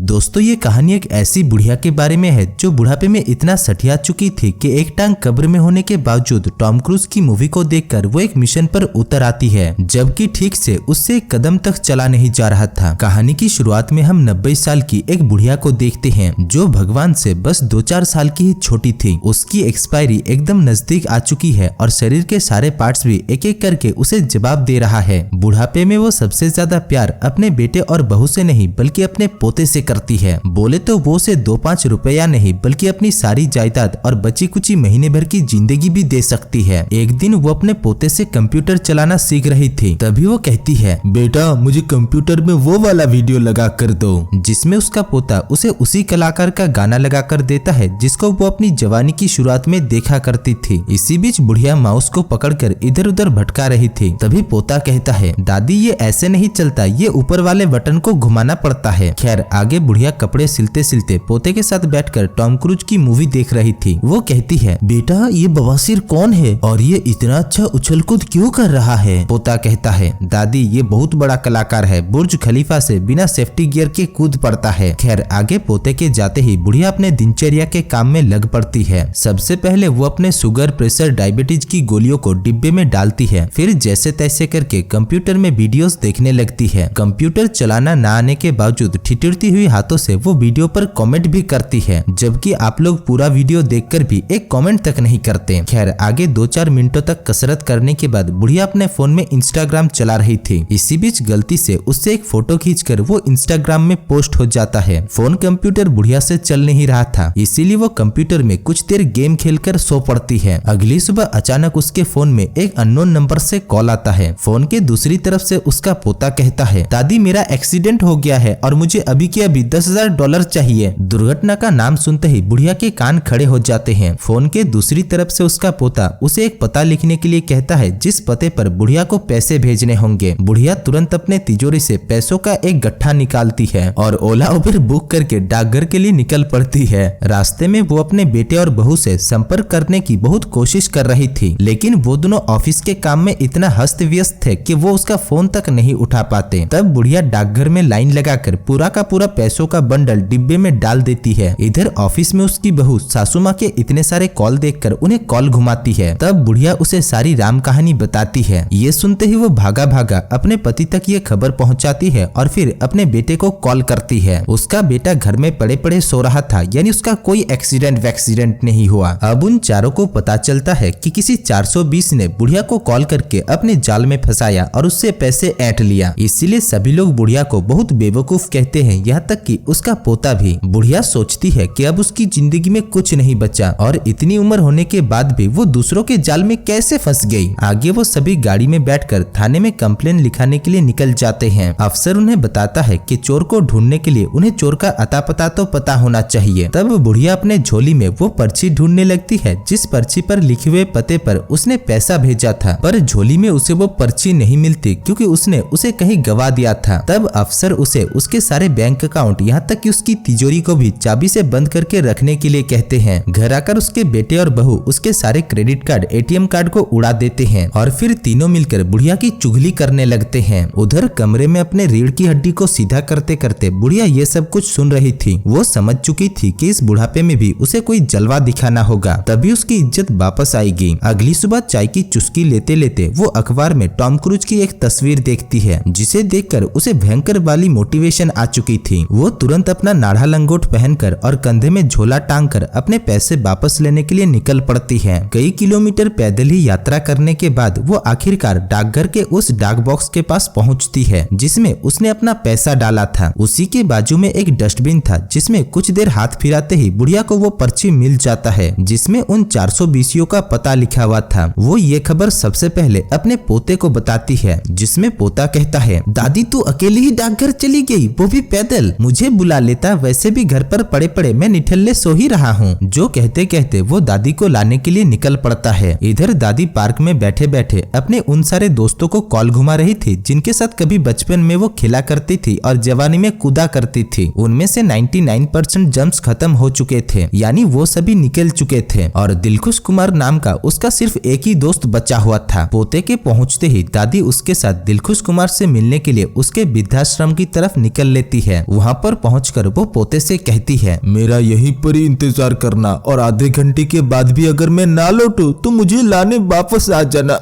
दोस्तों ये कहानी एक ऐसी बुढ़िया के बारे में है जो बुढ़ापे में इतना सठिया चुकी थी कि एक टांग कब्र में होने के बावजूद टॉम क्रूज की मूवी को देखकर वो एक मिशन पर उतर आती है, जबकि ठीक से उससे एक कदम तक चला नहीं जा रहा था। कहानी की शुरुआत में हम 90 साल की एक बुढ़िया को देखते हैं जो भगवान से बस 2-4 साल की ही छोटी थी। उसकी एक्सपायरी एकदम नजदीक आ चुकी है और शरीर के सारे पार्ट्स भी एक एक करके उसे जवाब दे रहा है। बुढ़ापे में वो सबसे ज्यादा प्यार अपने बेटे और बहू से नहीं बल्कि अपने पोते से करती है। बोले तो वो उसे 2-5 रुपया नहीं बल्कि अपनी सारी जायदाद और बची कुची महीने भर की जिंदगी भी दे सकती है। एक दिन वो अपने पोते से कंप्यूटर चलाना सीख रही थी, तभी वो कहती है, बेटा मुझे कंप्यूटर में वो वाला वीडियो लगा कर दो, जिसमें उसका पोता उसे उसी कलाकार का गाना लगा कर देता है जिसको वो अपनी जवानी की शुरुआत में देखा करती थी। इसी बीच बुढ़िया माउस को पकड़कर इधर उधर भटका रही थी। तभी पोता कहता है, दादी ये ऐसे नहीं चलता, ये ऊपर वाले बटन को घुमाना पड़ता है। खैर आगे बुढ़िया कपड़े सिलते सिलते पोते के साथ बैठकर टॉम क्रूज की मूवी देख रही थी। वो कहती है, बेटा ये बवासीर कौन है और ये इतना अच्छा उछल कूद क्यों कर रहा है? पोता कहता है, दादी ये बहुत बड़ा कलाकार है, बुर्ज खलीफा से बिना सेफ्टी गियर के कूद पड़ता है। खैर आगे पोते के जाते ही बुढ़िया अपने दिनचर्या के काम में लग पड़ती है। सबसे पहले वो अपने शुगर, प्रेशर, डायबिटीज की गोलियों को डिब्बे में डालती है। फिर जैसे तैसे करके कंप्यूटर में वीडियोस देखने लगती है। कंप्यूटर चलाना ना आने के बावजूद ठिठुरती हुई हाथों से वो वीडियो पर कमेंट भी करती है, जबकि आप लोग पूरा वीडियो देखकर भी एक कमेंट तक नहीं करते। खैर आगे 2-4 मिनटों तक कसरत करने के बाद बुढ़िया अपने फोन में इंस्टाग्राम चला रही थी। इसी बीच गलती से उससे एक फोटो खींचकर वो इंस्टाग्राम में पोस्ट हो जाता है। फोन कंप्यूटर बुढ़िया से चल नहीं रहा था, इसीलिए वो कंप्यूटर में कुछ देर गेम खेलकर सो पड़ती है। अगली सुबह अचानक उसके फोन में एक अननोन नंबर से कॉल आता है। फोन के दूसरी तरफ से उसका पोता कहता है, दादी मेरा एक्सीडेंट हो गया है और मुझे अभी के अभी $10,000 चाहिए। दुर्घटना का नाम सुनते ही बुढ़िया के कान खड़े हो जाते हैं। फोन के दूसरी तरफ से उसका पोता उसे एक पता लिखने के लिए कहता है जिस पते पर बुढ़िया को पैसे भेजने होंगे। बुढ़िया तुरंत अपने तिजोरी से पैसों का एक गट्ठा निकालती है और ओला उबर बुक करके डाकघर के लिए निकल पड़ती है। रास्ते में वो अपने बेटे और बहू से संपर्क करने की बहुत कोशिश कर रही थी, लेकिन वो दोनों ऑफिस के काम में इतना हस्त व्यस्त थे कि वो उसका फोन तक नहीं उठा पाते। तब बुढ़िया डाकघर में लाइन लगाकर पूरा का पूरा पैसों का बंडल डिब्बे में डाल देती है। इधर ऑफिस में उसकी बहू सासू माँ के इतने सारे कॉल देखकर उन्हें कॉल घुमाती है। तब बुढ़िया उसे सारी राम कहानी बताती है। ये सुनते ही वो भागा भागा अपने पति तक ये खबर पहुंचाती है और फिर अपने बेटे को कॉल करती है। उसका बेटा घर में पड़े पड़े सो रहा था, यानी उसका कोई एक्सीडेंट नहीं हुआ। अब उन चारों को पता चलता है कि किसी 420 ने बुढ़िया को कॉल करके अपने जाल में फंसाया और उससे पैसे ऐंठ लिया। इसीलिए सभी लोग बुढ़िया को बहुत बेवकूफ कहते हैं, यहाँ तक कि उसका पोता भी। बुढ़िया सोचती है कि अब उसकी जिंदगी में कुछ नहीं बचा और इतनी उम्र होने के बाद भी वो दूसरों के जाल में कैसे फंस गई। आगे वो सभी गाड़ी में बैठकर थाने में कंप्लेन लिखाने के लिए निकल जाते हैं। अफसर उन्हें बताता है कि चोर को ढूंढने के लिए उन्हें चोर का अता पता तो पता होना चाहिए। तब बुढ़िया अपने झोली में वो पर्ची ढूंढने लगती है जिस पर्ची पर लिखे हुए पते पर उसने पैसा भेजा था, पर झोली में उसे वो पर्ची नहीं मिलती क्योंकि उसने उसे कहीं गवा दिया था। तब अफसर उसे उसके सारे बैंक अकाउंट, यहाँ तक कि उसकी तिजोरी को भी चाबी से बंद करके रखने के लिए कहते हैं। घर आकर उसके बेटे और बहू उसके सारे क्रेडिट कार्ड, एटीएम कार्ड को उड़ा देते हैं और फिर तीनों मिलकर बुढ़िया की चुगली करने लगते हैं। उधर कमरे में अपने रीढ़ की हड्डी को सीधा करते करते बुढ़िया ये सब कुछ सुन रही थी। वो समझ चुकी थी कि इस बुढ़ापे में भी उसे कोई जलवा दिखाना होगा, तभी उसकी इज्जत वापस आएगी। अगली सुबह चाय की चुस्की लेते लेते वो अखबार में टॉम क्रूज की एक तस्वीर देखती है, जिसे देखकर उसे भयंकर वाली मोटिवेशन आ चुकी थी। वो तुरंत अपना नाढ़ा लंगोट पहनकर और कंधे में झोला टांगकर अपने पैसे वापस लेने के लिए निकल पड़ती है। कई किलोमीटर पैदल ही यात्रा करने के बाद वो आखिरकार डाकघर के उस डाक बॉक्स के पास पहुंचती है जिसमें उसने अपना पैसा डाला था। उसी के बाजू में एक डस्टबिन था जिसमें कुछ देर हाथ फिराते ही बुढ़िया को वो पर्ची मिल जाता है जिसमें उन 420 का पता लिखा हुआ था। वो ये खबर सबसे पहले अपने पोते को बताती है, जिसमें पोता कहता है, दादी तू अकेली ही डाकघर चली गई, वो भी पैदल। मुझे बुला लेता, वैसे भी घर पर पड़े पड़े मैं निठल्ले सो ही रहा हूँ। जो कहते कहते वो दादी को लाने के लिए निकल पड़ता है। इधर दादी पार्क में बैठे बैठे अपने उन सारे दोस्तों को कॉल घुमा रही थी जिनके साथ कभी बचपन में वो खेला करती थी और जवानी में कूदा करती थी। उनमें से 99% जम्प्स खत्म हो चुके थे, यानी वो सभी निकल चुके थे और दिलखुश कुमार नाम का उसका सिर्फ एक ही दोस्त बचा हुआ था। पोते के पहुंचते ही दादी उसके साथ दिलखुश कुमार से मिलने के लिए उसके वृद्धाश्रम की तरफ निकल लेती है। वहाँ वहाँ पर पहुंचकर वो पोते से कहती है, मेरा यहीं पर ही इंतजार करना और आधे घंटे के बाद भी अगर मैं ना लौटूं तो मुझे लाने वापस आ जाना।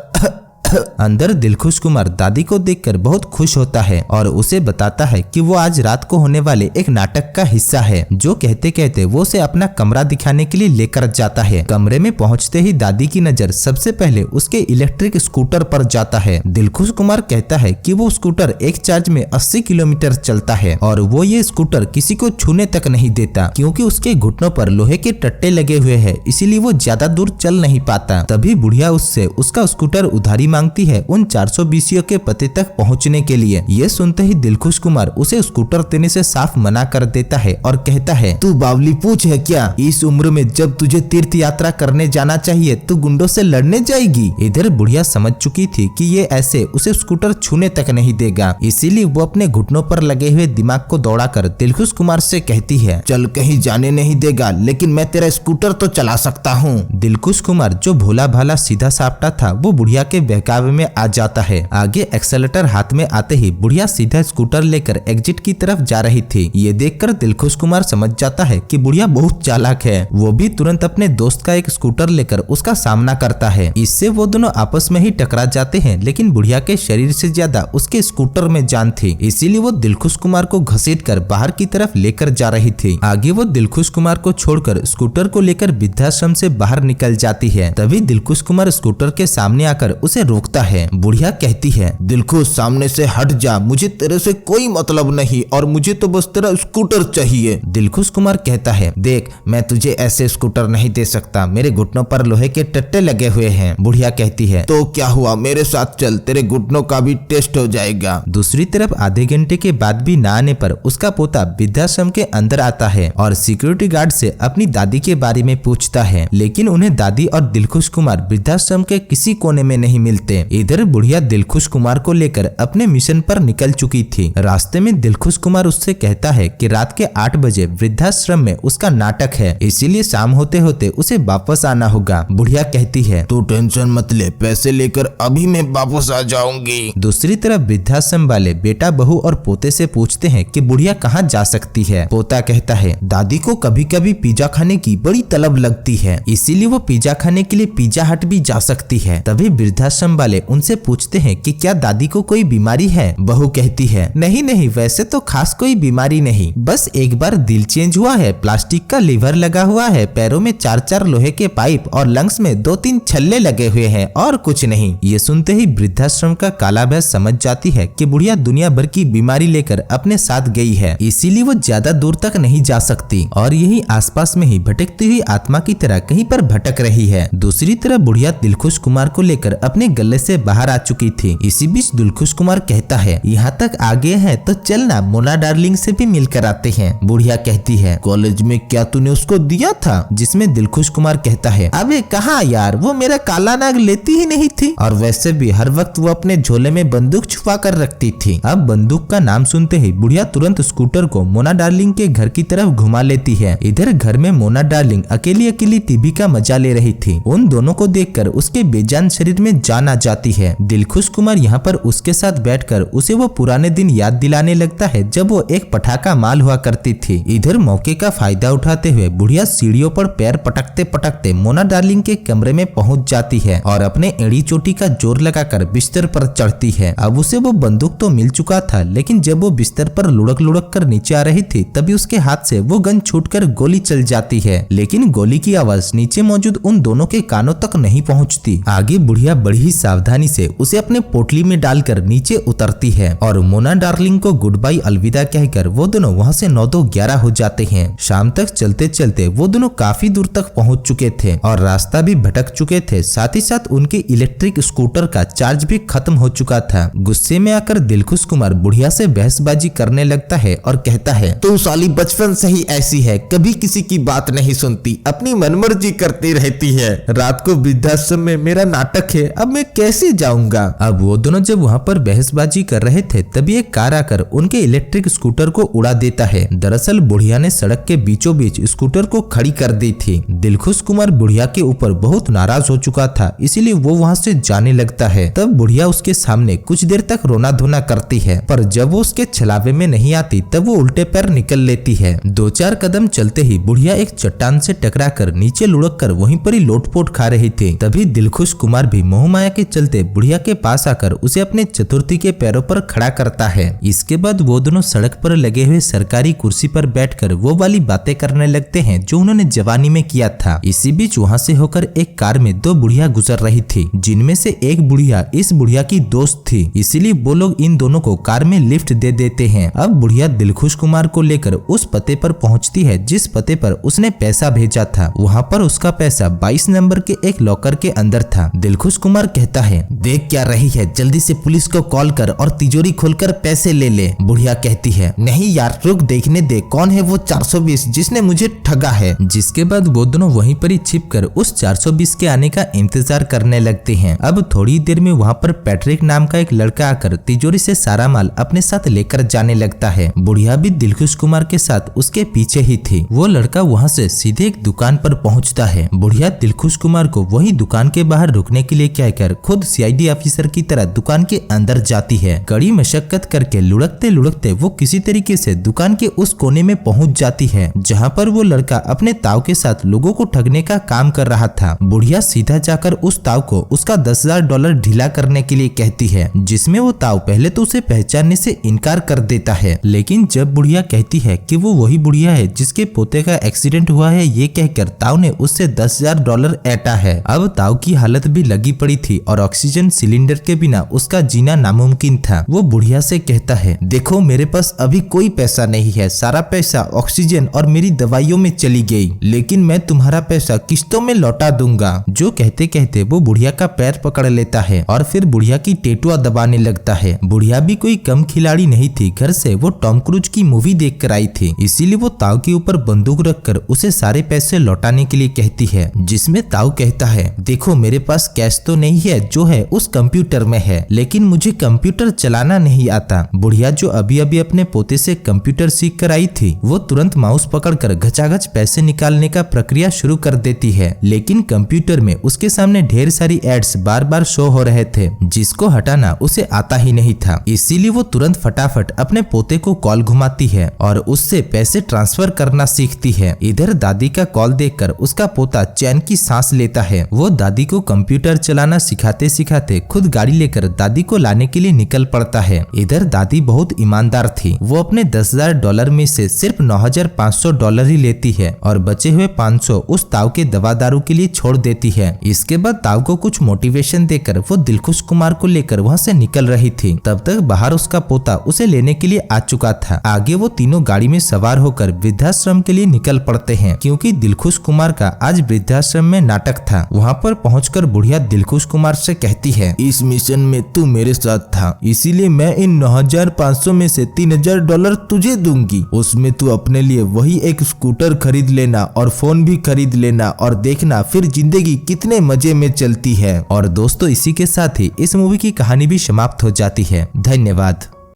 अंदर दिलखुश कुमार दादी को देखकर बहुत खुश होता है और उसे बताता है कि वो आज रात को होने वाले एक नाटक का हिस्सा है। जो कहते कहते वो उसे अपना कमरा दिखाने के लिए लेकर जाता है। कमरे में पहुंचते ही दादी की नजर सबसे पहले उसके इलेक्ट्रिक स्कूटर पर जाता है। दिलखुश कुमार कहता है कि वो स्कूटर एक चार्ज में 80 किलोमीटर चलता है और वो ये स्कूटर किसी को छूने तक नहीं देता क्योंकि उसके घुटनों पर लोहे के टट्टे लगे हुए हैं, इसीलिए वो ज्यादा दूर चल नहीं पाता। तभी बुढ़िया उससे उसका स्कूटर उधारी मांगती है उन 400 बीसीओ के पते तक पहुंचने के लिए। ये सुनते ही दिलखुश कुमार उसे स्कूटर देने से साफ मना कर देता है और कहता है, तू बावली पूछ है क्या? इस उम्र में जब तुझे तीर्थ यात्रा करने जाना चाहिए तो गुंडों से लड़ने जाएगी। इधर बुढ़िया समझ चुकी थी कि ये ऐसे उसे स्कूटर छूने तक नहीं देगा, इसीलिए वो अपने घुटनों पर लगे हुए दिमाग को दौड़ाकर दिलखुश कुमार से कहती है, चल कहीं जाने नहीं देगा लेकिन मैं तेरा स्कूटर तो चला सकता हूँ। दिलखुश कुमार जो भोला भाला सीधा सापटा था वो बुढ़िया के बहकावे में आ जाता है। आगे एक्सेलेटर हाथ में आते ही बुढ़िया सीधा स्कूटर लेकर एग्जिट की तरफ जा रही थी। ये देखकर दिलखुश कुमार समझ जाता है कि बुढ़िया बहुत चालाक है। वो भी तुरंत अपने दोस्त का एक स्कूटर लेकर उसका सामना करता है। इससे वो दोनों आपस में ही टकरा जाते हैं, लेकिन बुढ़िया के शरीर से ज्यादा उसके स्कूटर में जान थी, इसीलिए वो दिलखुश कुमार को घसीटकर बाहर की तरफ लेकर जा रही थी। आगे वो दिलखुश कुमार को छोड़कर स्कूटर को लेकर वृद्धाश्रम से बाहर निकल जाती है। तभी दिलखुश कुमार स्कूटर के सामने आकर उसे रोकता है। बुढ़िया कहती है, दिलखुश सामने से हट जा, मुझे तेरे से कोई मतलब नहीं और मुझे तो बस तेरा स्कूटर चाहिए। दिलखुश कुमार कहता है, देख मैं तुझे ऐसे स्कूटर नहीं दे सकता, मेरे घुटनों पर लोहे के टट्टे लगे हुए हैं। बुढ़िया कहती है, तो क्या हुआ, मेरे साथ चल, तेरे घुटनों का भी टेस्ट हो जाएगा। दूसरी तरफ आधे घंटे के बाद भी ना आने पर उसका पोता वृद्धाश्रम के अंदर आता है और सिक्योरिटी गार्ड से अपनी दादी के बारे में पूछता है, लेकिन उन्हें दादी और दिलखुश कुमार वृद्धाश्रम के किसी कोने में नहीं मिलते। इधर बुढ़िया दिलखुश कुमार को लेकर अपने मिशन पर निकल चुकी थी। रास्ते में दिलखुश कुमार उससे कहता है कि रात के 8 बजे वृद्धाश्रम में उसका नाटक है, इसीलिए शाम होते होते उसे वापस आना होगा। बुढ़िया कहती है, तू टेंशन मत ले, पैसे लेकर अभी मैं वापस आ जाऊंगी। दूसरी तरफ वृद्धाश्रम वाले बेटा बहू और पोते से पूछते हैं कि बुढ़िया कहाँ जा सकती है। पोता कहता है, दादी को कभी कभी पिज्जा खाने की बड़ी तलब लगती है, इसीलिए वो पिज्जा खाने के लिए पिज्जा हट भी जा सकती है। तभी वृद्धाश्रम वाले उनसे पूछते हैं कि क्या दादी को कोई बीमारी है। बहू कहती है, नहीं नहीं, वैसे तो खास कोई बीमारी नहीं, बस एक बार दिल चेंज हुआ है, प्लास्टिक का लीवर लगा हुआ है, पैरों में 4-4 लोहे के पाइप और लंग्स में 2-3 छल्ले लगे हुए हैं और कुछ नहीं। ये सुनते ही वृद्धाश्रम का काला भैंस समझ जाती है कि बुढ़िया दुनिया भर की बीमारी लेकर अपने साथ गई है, इसीलिए वो ज्यादा दूर तक नहीं जा सकती और यही आसपास में ही भटकती हुई आत्मा की तरह कहीं पर भटक रही है। दूसरी तरफ बुढ़िया दिलखुश कुमार को लेकर अपने गले से बाहर आ चुकी थी। इसी बीच दिलखुश कुमार कहता है, यहाँ तक आ गए हैं तो चलना मोना डार्लिंग से भी मिलकर आते हैं। बुढ़िया कहती है, कॉलेज में क्या तूने उसको दिया था? जिसमें दिलखुश कुमार कहता है, अबे कहाँ यार, वो मेरा काला नाग लेती ही नहीं थी और वैसे भी हर वक्त वो अपने झोले में बंदूक छुपा कर रखती थी। अब बंदूक का नाम सुनते ही बुढ़िया तुरंत स्कूटर को मोना डार्लिंग के घर की तरफ घुमा लेती है। इधर घर में मोना डार्लिंग अकेली अकेली टीवी का मजा ले रही थी। उन दोनों को देखकर उसके बेजान शरीर में जान आ जाती है। दिलखुश कुमार यहाँ पर उसके साथ बैठकर उसे वो पुराने दिन याद दिलाने लगता है जब वो एक पटाखा माल हुआ करती थी। इधर मौके का फायदा उठाते हुए बुढ़िया सीढ़ियों पर पैर पटकते पटकते मोना डार्लिंग के कमरे में पहुंच जाती है और अपने एड़ी चोटी का जोर लगाकर बिस्तर पर चढ़ती है। अब उसे वो बंदूक तो मिल चुका था, लेकिन जब वो बिस्तर पर लुढ़क लुढ़क कर नीचे आ रही थी तभी उसके हाथ से वो गन छूटकर गोली चल जाती है, लेकिन गोली की आवाज नीचे मौजूद उन दोनों के कानों तक नहीं पहुंचती। आगे बुढ़िया बड़ी ही सावधानी से उसे अपने पोटली में डालकर नीचे उतरती है और मोना डार्लिंग को गुड बाय अलविदा कहकर वो दोनों वहाँ से 9-11 हो जाते हैं। शाम तक चलते चलते वो दोनों काफी दूर तक पहुँच चुके थे और रास्ता भी भटक चुके थे। साथ ही साथ उनके इलेक्ट्रिक स्कूटर का चार्ज भी खत्म हो चुका था। गुस्से में आकर दिलखुश कुमार बुढ़िया से बहसबाजी करने लगता है और कहता है, तू साली बचपन से ही ऐसी है, कभी किसी की बात नहीं सुनती, अपनी मनमर्जी करती रहती है। रात को वृद्धाश्रम में मेरा नाटक है, अब मैं कैसे जाऊंगा। अब वो दोनों जब वहाँ पर बहसबाजी कर रहे थे तभी एक कार आकर उनके इलेक्ट्रिक स्कूटर को उड़ा देता है। दरअसल बुढ़िया ने सड़क के बीचों बीच स्कूटर को खड़ी कर दी थी। दिलखुश कुमार बुढ़िया के ऊपर बहुत नाराज हो चुका था, इसीलिए वो वहाँ से जाने लगता है। तब बुढ़िया उसके सामने कुछ देर तक रोना धोना करती है, पर जब वो उसके छलावे में नहीं आती तब वो उल्टे पैर निकल लेती है। 2-4 कदम चलते ही बुढ़िया एक चट्टान से टकरा कर नीचे लुढ़क कर वहीं पर ही लोटपोट खा रही थी। तभी दिलखुश कुमार भी मोह माया के चलते बुढ़िया के पास आकर उसे अपने चतुर्थी के पैरों पर खड़ा करता है। इसके बाद वो दोनों सड़क पर लगे हुए सरकारी कुर्सी पर बैठकर वो वाली बातें करने लगते हैं जो उन्होंने जवानी में किया था। इसी बीच वहाँ से होकर एक कार में 2 बुढ़िया गुजर रही थी, जिनमें से एक बुढ़िया इस बुढ़िया की दोस्त थी, इसीलिए वो लोग इन दोनों को कार में लिफ्ट दे देते हैं। अब बुढ़िया दिलखुश कुमार को लेकर उस पते पर पहुंचती है जिस पते पर उसने पैसा भेजा था। वहाँ पर उसका पैसा 22 नंबर के एक लॉकर के अंदर था। दिलखुश कुमार कहता है, देख क्या रही है, जल्दी से पुलिस को कॉल कर और तिजोरी खोलकर पैसे ले ले। बुढ़िया कहती है, नहीं यार रुक, देखने दे कौन है वो 420 जिसने मुझे ठगा है। जिसके बाद वो दोनों वहीं पर ही छिपकर उस 420 के आने का इंतजार करने लगते हैं। अब थोड़ी देर में वहाँ पर पैट्रिक नाम का एक लड़का आकर तिजोरी से सारा माल अपने साथ लेकर जाने लगता है। बुढ़िया भी दिलखुश कुमार के साथ उसके पीछे ही थी। वो लड़का वहाँ से सीधे एक दुकान पर पहुँचता है। बुढ़िया दिलखुश कुमार को वही दुकान के बाहर रुकने के लिए कहकर खुद सीआईडी ऑफिसर की तरह दुकान के अंदर जाती है। कड़ी मशक्कत करके लुढ़कते लुढ़कते वो किसी तरीके से दुकान के उस कोने में पहुँच जाती है जहाँ पर वो लड़का अपने ताऊ के साथ लोगों को ठगने का काम कर रहा था। बुढ़िया सीधा जाकर उस ताऊ को उसका $10,000 ढीला करने के लिए कहती है, जिसमें वो ताऊ पहले तो उसे पहचानने से इनकार कर देता है, लेकिन जब बुढ़िया कहती है कि वो वही बुढ़िया है जिसके पोते का एक्सीडेंट हुआ है, ये कहकर ताऊ ने उससे $10,000 ऐंठा है। अब ताऊ की हालत भी लगी पड़ी थी और ऑक्सीजन सिलेंडर के बिना उसका जीना नामुमकिन था। वो बुढ़िया से कहता है, देखो मेरे पास अभी कोई पैसा नहीं है, सारा पैसा ऑक्सीजन और मेरी दवाइयों में चली गई, लेकिन मैं तुम्हारा पैसा किस्तों में लौटा दूंगा। जो कहते कहते वो बुढ़िया का पैर पकड़ लेता है और फिर बुढ़िया की टेटुआ दबाने लगता है। बुढ़िया भी कोई कम खिलाड़ी नहीं थी, घर से वो टॉम क्रूज की मूवी देख कर आई थी, इसीलिए वो ताऊ के ऊपर बंदूक रखकर उसे सारे पैसे लौटाने के लिए कहती है, जिसमें ताऊ कहता है, देखो मेरे पास कैश तो नहीं है, जो है उस कंप्यूटर में है, लेकिन मुझे कंप्यूटर चलाना नहीं आता। बुढ़िया जो अभी अभी अपने पोते से कंप्यूटर सीख कर आई थी, वो तुरंत माउस पकड़कर घचाघच पैसे निकालने का प्रक्रिया शुरू कर देती है, लेकिन कंप्यूटर में उसके सामने ढेर सारी एड्स बार बार शो हो रहे थे, जिसको हटाना उसे आता ही नहीं था। इसीलिए वो तुरंत फटाफट अपने पोते को कॉल घुमाती है और उससे पैसे ट्रांसफर करना सीखती है। इधर दादी का कॉल देखकर उसका पोता चैन की सांस लेता है। वो दादी को कंप्यूटर चलाना सिखाते सिखाते खुद गाड़ी लेकर दादी को लाने के लिए निकल पड़ता है। इधर दादी बहुत ईमानदार थी, वो अपने $10,000 में से सिर्फ $9,500 ही लेती है और बचे हुए 500 उस ताऊ के दवा दारू के लिए छोड़ देती है। इसके बाद ताऊ को कुछ मोटिवेशन देकर वो दिलखुश कुमार को लेकर वहाँ से निकल रही थी। तब तक बाहर उसका पोता उसे लेने के लिए आ चुका था। आगे वो तीनों गाड़ी में सवार होकर वृद्धाश्रम के लिए निकल पड़ते हैं, क्योंकि दिलखुश कुमार का आज वृद्धाश्रम में नाटक था। वहाँ पर पहुंचकर बुढ़िया दिलखुश कुमार से कहती है, इस मिशन में तू मेरे साथ था, इसीलिए मैं इन 9,500 में से $3,000 तुझे दूंगी। उसमें तू अपने लिए वही एक स्कूटर खरीद लेना और फोन भी खरीद लेना और देखना फिर जिंदगी कितने मजे में चलती है। और दोस्तों इसी के साथ ही इस मूवी की कहानी भी समाप्त हो जाती है। धन्यवाद।